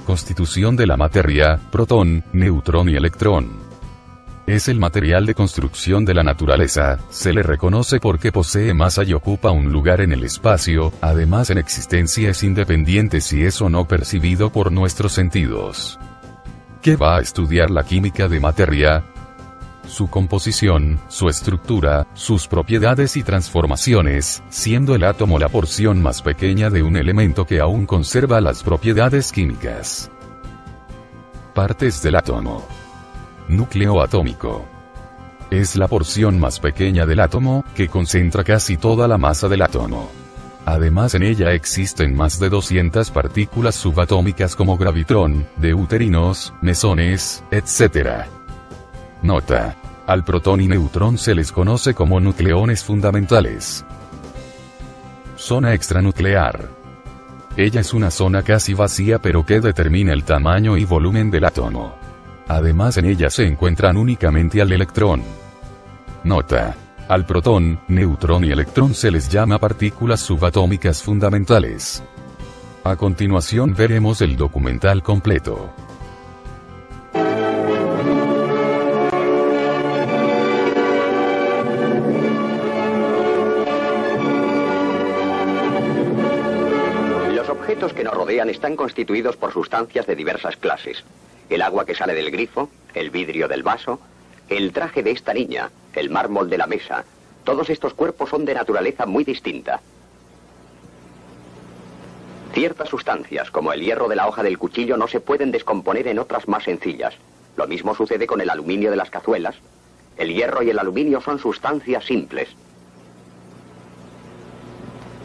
Constitución de la materia: protón, neutrón y electrón. Es el material de construcción de la naturaleza, se le reconoce porque posee masa y ocupa un lugar en el espacio, además en existencia es independiente si es o no percibido por nuestros sentidos. ¿Qué va a estudiar la química de materia? Su composición, su estructura, sus propiedades y transformaciones, siendo el átomo la porción más pequeña de un elemento que aún conserva las propiedades químicas. Partes del átomo. Núcleo atómico. Es la porción más pequeña del átomo, que concentra casi toda la masa del átomo. Además en ella existen más de 200 partículas subatómicas como gravitrón, deuterinos, mesones, etc. Nota: al protón y neutrón se les conoce como nucleones fundamentales. Zona extranuclear. Ella es una zona casi vacía pero que determina el tamaño y volumen del átomo. Además en ella se encuentran únicamente al electrón. Nota: al protón, neutrón y electrón se les llama partículas subatómicas fundamentales. A continuación veremos el documental completo. Los objetos que nos rodean están constituidos por sustancias de diversas clases. El agua que sale del grifo, el vidrio del vaso, el traje de esta niña, el mármol de la mesa, todos estos cuerpos son de naturaleza muy distinta. Ciertas sustancias, como el hierro de la hoja del cuchillo, no se pueden descomponer en otras más sencillas. Lo mismo sucede con el aluminio de las cazuelas. El hierro y el aluminio son sustancias simples.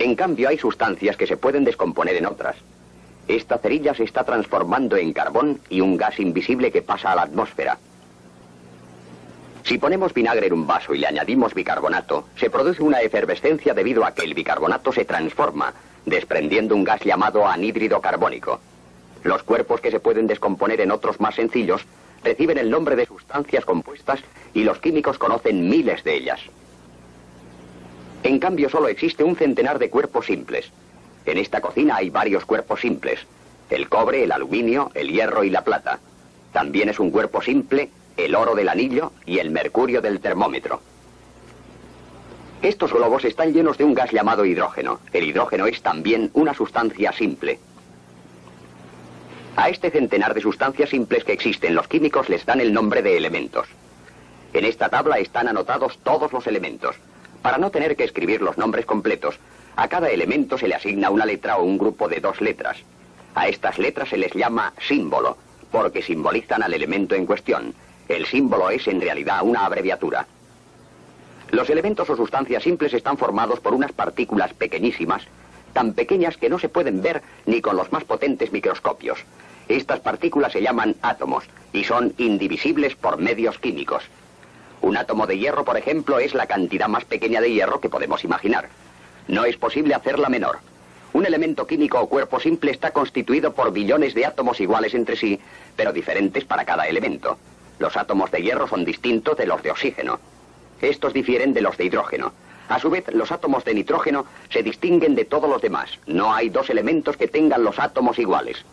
En cambio, hay sustancias que se pueden descomponer en otras. Esta cerilla se está transformando en carbón y un gas invisible que pasa a la atmósfera. Si ponemos vinagre en un vaso y le añadimos bicarbonato, se produce una efervescencia debido a que el bicarbonato se transforma, desprendiendo un gas llamado anhídrido carbónico. Los cuerpos que se pueden descomponer en otros más sencillos reciben el nombre de sustancias compuestas y los químicos conocen miles de ellas. En cambio, solo existe un centenar de cuerpos simples. En esta cocina hay varios cuerpos simples: el cobre, el aluminio, el hierro y la plata. También es un cuerpo simple el oro del anillo y el mercurio del termómetro. Estos globos están llenos de un gas llamado hidrógeno. El hidrógeno es también una sustancia simple. A este centenar de sustancias simples que existen, los químicos les dan el nombre de elementos. En esta tabla están anotados todos los elementos. Para no tener que escribir los nombres completos, a cada elemento se le asigna una letra o un grupo de 2 letras. A estas letras se les llama símbolo, porque simbolizan al elemento en cuestión. El símbolo es en realidad una abreviatura. Los elementos o sustancias simples están formados por unas partículas pequeñísimas, tan pequeñas que no se pueden ver ni con los más potentes microscopios. Estas partículas se llaman átomos y son indivisibles por medios químicos. Un átomo de hierro, por ejemplo, es la cantidad más pequeña de hierro que podemos imaginar. No es posible hacerla menor. Un elemento químico o cuerpo simple está constituido por billones de átomos iguales entre sí, pero diferentes para cada elemento. Los átomos de hierro son distintos de los de oxígeno. Estos difieren de los de hidrógeno. A su vez, los átomos de nitrógeno se distinguen de todos los demás. No hay 2 elementos que tengan los átomos iguales.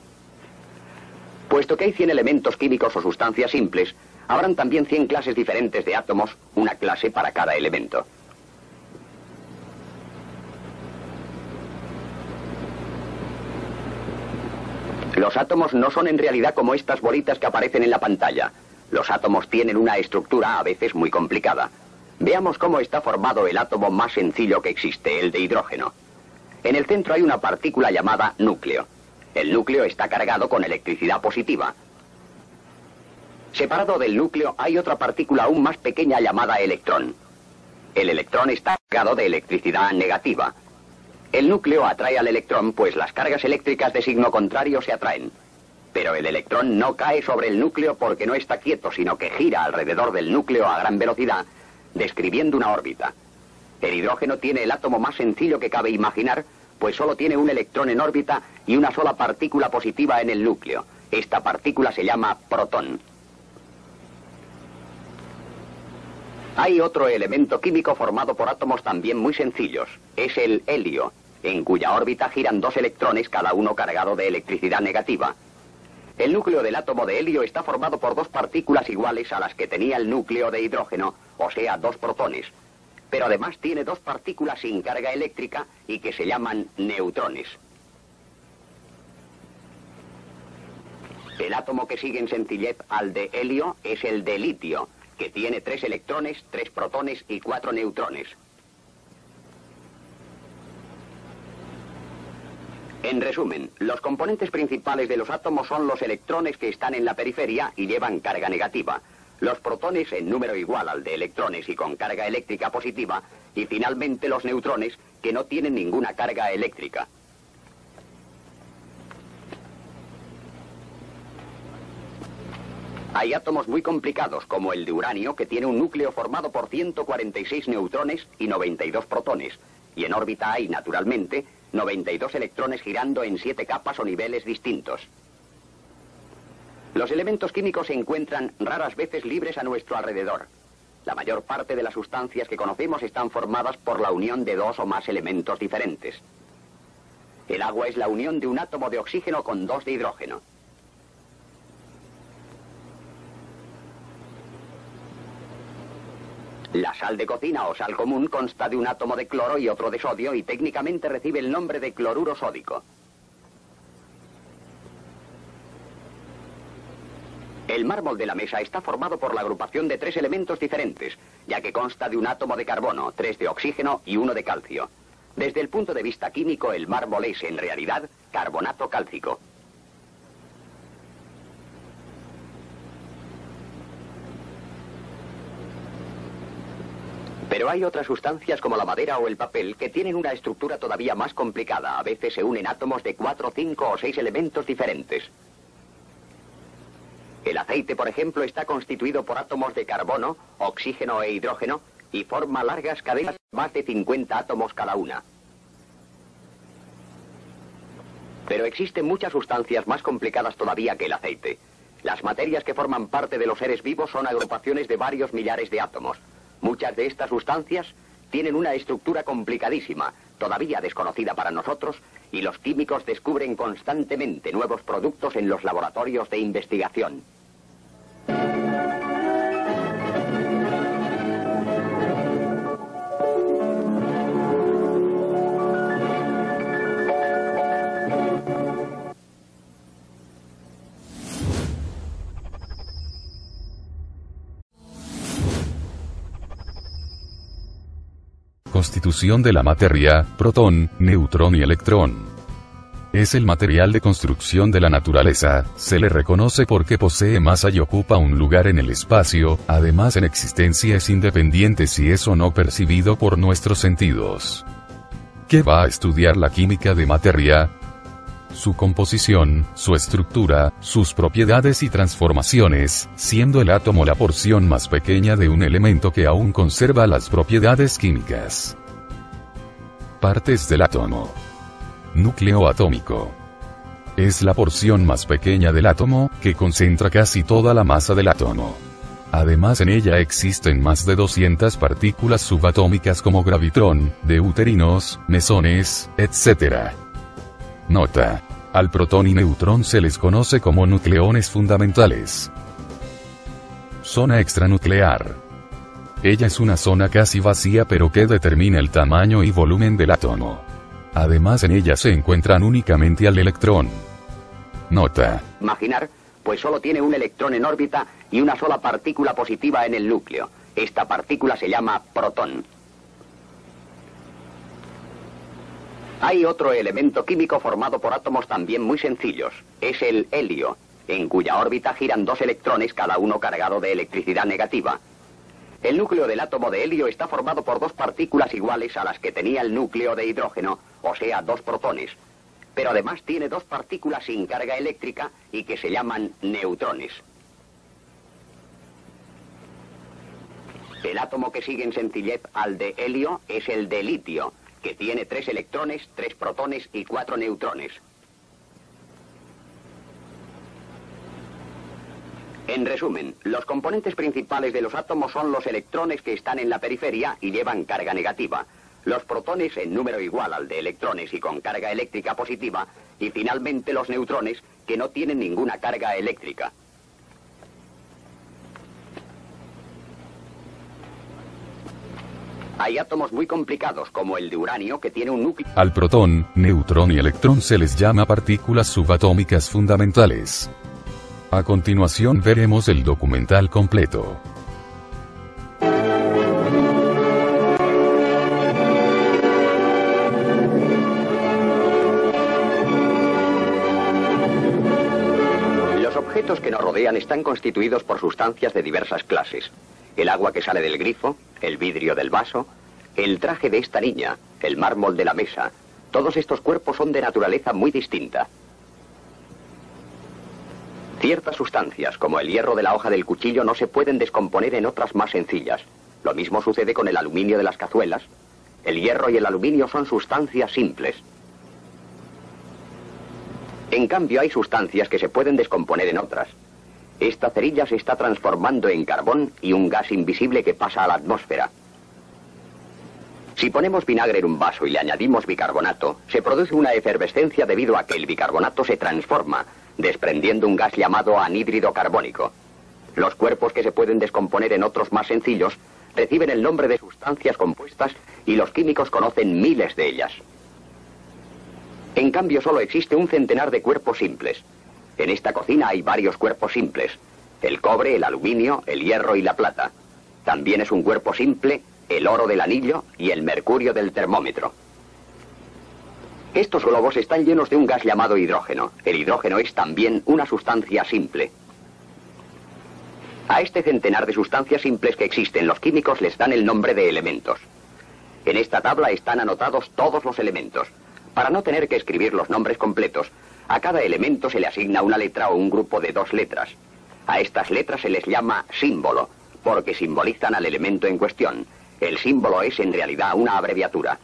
Puesto que hay 100 elementos químicos o sustancias simples, habrán también 100 clases diferentes de átomos, una clase para cada elemento. Los átomos no son en realidad como estas bolitas que aparecen en la pantalla. Los átomos tienen una estructura a veces muy complicada. Veamos cómo está formado el átomo más sencillo que existe, el de hidrógeno. En el centro hay una partícula llamada núcleo. El núcleo está cargado con electricidad positiva. Separado del núcleo hay otra partícula aún más pequeña llamada electrón. El electrón está cargado de electricidad negativa. El núcleo atrae al electrón, pues las cargas eléctricas de signo contrario se atraen. Pero el electrón no cae sobre el núcleo porque no está quieto, sino que gira alrededor del núcleo a gran velocidad, describiendo una órbita. El hidrógeno tiene el átomo más sencillo que cabe imaginar, pues solo tiene un electrón en órbita y una sola partícula positiva en el núcleo. Esta partícula se llama protón. Hay otro elemento químico formado por átomos también muy sencillos. Es el helio, en cuya órbita giran 2 electrones, cada uno cargado de electricidad negativa. El núcleo del átomo de helio está formado por dos partículas iguales a las que tenía el núcleo de hidrógeno, o sea, dos protones. Pero además tiene dos partículas sin carga eléctrica y que se llaman neutrones. El átomo que sigue en sencillez al de helio es el de litio, que tiene 3 electrones, 3 protones y 4 neutrones. En resumen, los componentes principales de los átomos son los electrones que están en la periferia y llevan carga negativa, los protones en número igual al de electrones y con carga eléctrica positiva, y finalmente los neutrones que no tienen ninguna carga eléctrica. Hay átomos muy complicados, como el de uranio, que tiene un núcleo formado por 146 neutrones y 92 protones, y en órbita hay, naturalmente, 92 electrones girando en 7 capas o niveles distintos. Los elementos químicos se encuentran raras veces libres a nuestro alrededor. La mayor parte de las sustancias que conocemos están formadas por la unión de 2 o más elementos diferentes. El agua es la unión de un átomo de oxígeno con 2 de hidrógeno. La sal de cocina o sal común consta de un átomo de cloro y otro de sodio y técnicamente recibe el nombre de cloruro sódico. El mármol de la mesa está formado por la agrupación de 3 elementos diferentes, ya que consta de un átomo de carbono, 3 de oxígeno y 1 de calcio. Desde el punto de vista químico, el mármol es, en realidad, carbonato cálcico. Pero hay otras sustancias como la madera o el papel que tienen una estructura todavía más complicada. A veces se unen átomos de 4, 5 o 6 elementos diferentes. El aceite, por ejemplo, está constituido por átomos de carbono, oxígeno e hidrógeno y forma largas cadenas de más de 50 átomos cada una. Pero existen muchas sustancias más complicadas todavía que el aceite. Las materias que forman parte de los seres vivos son agrupaciones de varios millares de átomos. Muchas de estas sustancias tienen una estructura complicadísima, todavía desconocida para nosotros, y los químicos descubren constantemente nuevos productos en los laboratorios de investigación. Constitución de la materia, protón, neutrón y electrón. Es el material de construcción de la naturaleza, se le reconoce porque posee masa y ocupa un lugar en el espacio, además en existencia es independiente si es o no percibido por nuestros sentidos. ¿Qué va a estudiar la química de materia? Su composición, su estructura, sus propiedades y transformaciones, siendo el átomo la porción más pequeña de un elemento que aún conserva las propiedades químicas. Partes del átomo. Núcleo atómico. Es la porción más pequeña del átomo, que concentra casi toda la masa del átomo. Además en ella existen más de 200 partículas subatómicas como gravitrón, deuterinos, mesones, etc. Nota. Al protón y neutrón se les conoce como nucleones fundamentales. Zona extranuclear. Ella es una zona casi vacía pero que determina el tamaño y volumen del átomo. Además en ella se encuentran únicamente al electrón. Nota. Imaginar, pues solo tiene un electrón en órbita y una sola partícula positiva en el núcleo. Esta partícula se llama protón. Hay otro elemento químico formado por átomos también muy sencillos. Es el helio, en cuya órbita giran 2 electrones, cada uno cargado de electricidad negativa. El núcleo del átomo de helio está formado por 2 partículas iguales a las que tenía el núcleo de hidrógeno, o sea, 2 protones. Pero además tiene 2 partículas sin carga eléctrica y que se llaman neutrones. El átomo que sigue en sencillez al de helio es el de litio, que tiene 3 electrones, 3 protones y 4 neutrones. En resumen, los componentes principales de los átomos son los electrones que están en la periferia y llevan carga negativa. los protones en número igual al de electrones y con carga eléctrica positiva, y finalmente los neutrones que no tienen ninguna carga eléctrica. Hay átomos muy complicados, como el de uranio, que tiene un núcleo. Al protón, neutrón y electrón se les llama partículas subatómicas fundamentales. A continuación veremos el documental completo. Los objetos que nos rodean están constituidos por sustancias de diversas clases. El agua que sale del grifo, el vidrio del vaso, el traje de esta niña, el mármol de la mesa. Todos estos cuerpos son de naturaleza muy distinta. Ciertas sustancias, como el hierro de la hoja del cuchillo, no se pueden descomponer en otras más sencillas. Lo mismo sucede con el aluminio de las cazuelas. El hierro y el aluminio son sustancias simples. En cambio, hay sustancias que se pueden descomponer en otras. Esta cerilla se está transformando en carbón y un gas invisible que pasa a la atmósfera. Si ponemos vinagre en un vaso y le añadimos bicarbonato, se produce una efervescencia debido a que el bicarbonato se transforma, desprendiendo un gas llamado anhídrido carbónico. Los cuerpos que se pueden descomponer en otros más sencillos reciben el nombre de sustancias compuestas y los químicos conocen miles de ellas. En cambio, solo existe un centenar de cuerpos simples. En esta cocina hay varios cuerpos simples: el cobre, el aluminio, el hierro y la plata. También es un cuerpo simple el oro del anillo y el mercurio del termómetro. Estos globos están llenos de un gas llamado hidrógeno. El hidrógeno es también una sustancia simple. A este centenar de sustancias simples que existen, los químicos les dan el nombre de elementos. En esta tabla están anotados todos los elementos. Para no tener que escribir los nombres completos, a cada elemento se le asigna una letra o un grupo de 2 letras. A estas letras se les llama símbolo, porque simbolizan al elemento en cuestión. El símbolo es en realidad una abreviatura.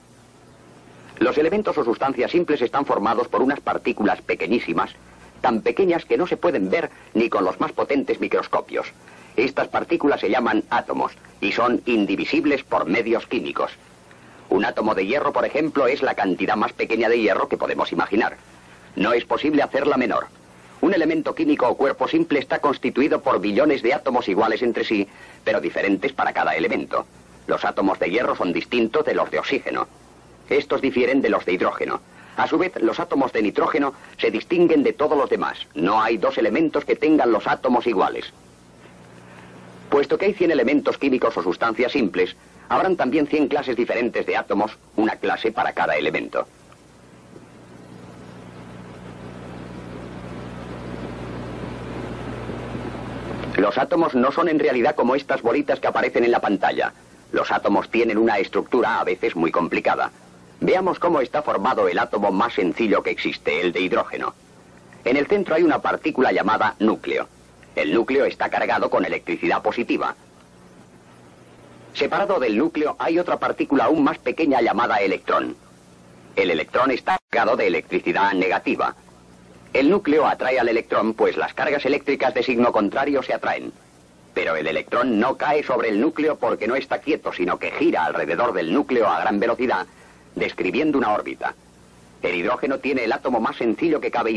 Los elementos o sustancias simples están formados por unas partículas pequeñísimas, tan pequeñas que no se pueden ver ni con los más potentes microscopios. Estas partículas se llaman átomos y son indivisibles por medios químicos. Un átomo de hierro, por ejemplo, es la cantidad más pequeña de hierro que podemos imaginar. No es posible hacerla menor. Un elemento químico o cuerpo simple está constituido por billones de átomos iguales entre sí, pero diferentes para cada elemento. Los átomos de hierro son distintos de los de oxígeno. Estos difieren de los de hidrógeno. A su vez, los átomos de nitrógeno se distinguen de todos los demás. No hay 2 elementos que tengan los átomos iguales. Puesto que hay 100 elementos químicos o sustancias simples, habrán también 100 clases diferentes de átomos, una clase para cada elemento. Los átomos no son en realidad como estas bolitas que aparecen en la pantalla. Los átomos tienen una estructura a veces muy complicada. Veamos cómo está formado el átomo más sencillo que existe, el de hidrógeno. En el centro hay una partícula llamada núcleo. El núcleo está cargado con electricidad positiva. Separado del núcleo hay otra partícula aún más pequeña llamada electrón. El electrón está cargado de electricidad negativa. El núcleo atrae al electrón, pues las cargas eléctricas de signo contrario se atraen. Pero el electrón no cae sobre el núcleo porque no está quieto, sino que gira alrededor del núcleo a gran velocidad, describiendo una órbita. El hidrógeno tiene el átomo más sencillo que cabe